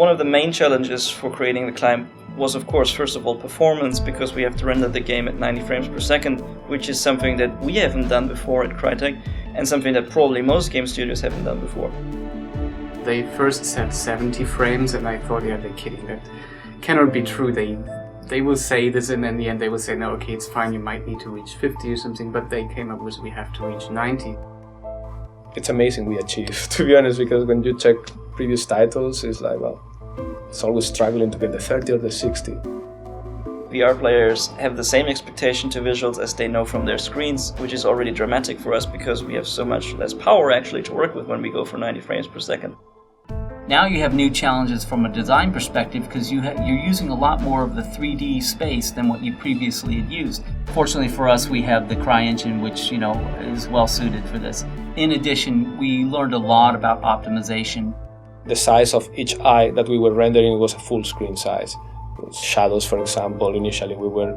One of the main challenges for creating the climb was, of course, first of all, performance, because we have to render the game at 90 frames per second, which is something that we haven't done before at Crytek, and something that probably most game studios haven't done before. They first said 70 frames, and I thought, yeah, they're kidding. That cannot be true. They will say this, and in the end they will say, no, okay, it's fine, you might need to reach 50 or something, but they came up with, we have to reach 90. It's amazing we achieved, to be honest, because when you check previous titles, it's like, well, it's always struggling to get the 30 or the 60. VR players have the same expectation to visuals as they know from their screens, which is already dramatic for us because we have so much less power actually to work with when we go for 90 frames per second. Now you have new challenges from a design perspective because you're using a lot more of the 3D space than what you previously had used. Fortunately for us, we have the CryEngine, which is well suited for this. In addition, we learned a lot about optimization. The size of each eye that we were rendering was a full screen size. Shadows, for example, initially we were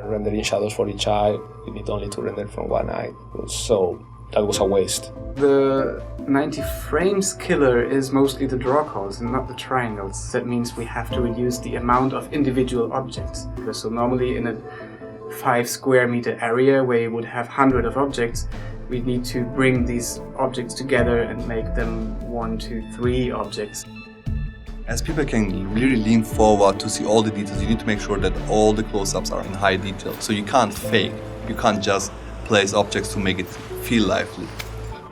rendering shadows for each eye. We need only to render from one eye. So that was a waste. The 90 frames killer is mostly the draw calls and not the triangles. That means we have to reduce the amount of individual objects. So normally in a 5 square meter area where you would have 100 of objects, we need to bring these objects together and make them 1, 2, 3 objects. As people can really lean forward to see all the details, you need to make sure that all the close-ups are in high detail. So you can't fake, you can't just place objects to make it feel lively.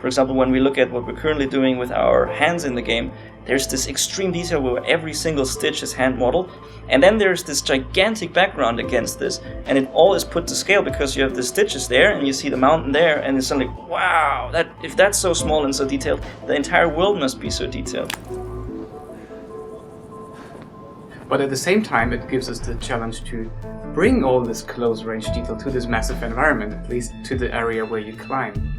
For example, when we look at what we're currently doing with our hands in the game, there's this extreme detail where every single stitch is hand modeled, and then there's this gigantic background against this, and it all is put to scale because you have the stitches there and you see the mountain there, and it's suddenly, wow, if that's so small and so detailed, the entire world must be so detailed. But at the same time, it gives us the challenge to bring all this close-range detail to this massive environment, at least to the area where you climb.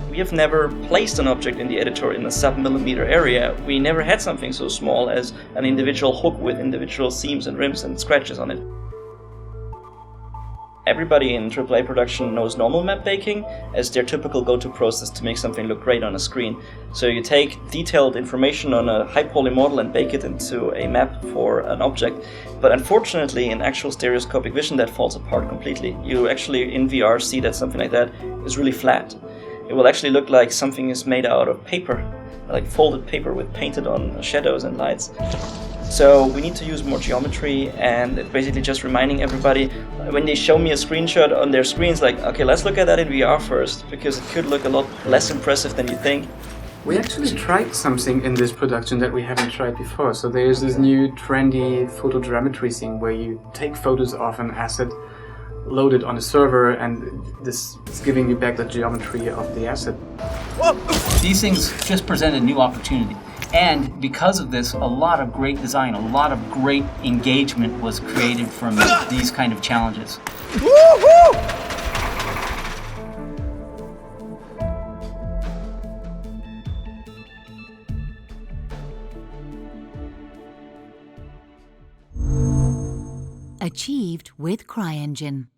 We have never placed an object in the editor in a sub-millimeter area. We never had something so small as an individual hook with individual seams and rims and scratches on it. Everybody in AAA production knows normal map baking as their typical go-to process to make something look great on a screen. So you take detailed information on a high-poly model and bake it into a map for an object. But unfortunately, in actual stereoscopic vision, that falls apart completely. You actually, in VR, see that something like that is really flat. It will actually look like something is made out of paper, like folded paper with painted on shadows and lights. So we need to use more geometry, and it's basically just reminding everybody when they show me a screenshot on their screens, like, okay, let's look at that in VR first, because it could look a lot less impressive than you think. We actually tried something in this production that we haven't tried before. So there's this new trendy photogrammetry thing where you take photos of an asset, load it on a server, and this is giving you back the geometry of the asset. These things just present a new opportunity. And because of this, a lot of great design, a lot of great engagement was created from these kind of challenges. Achieved with CryEngine.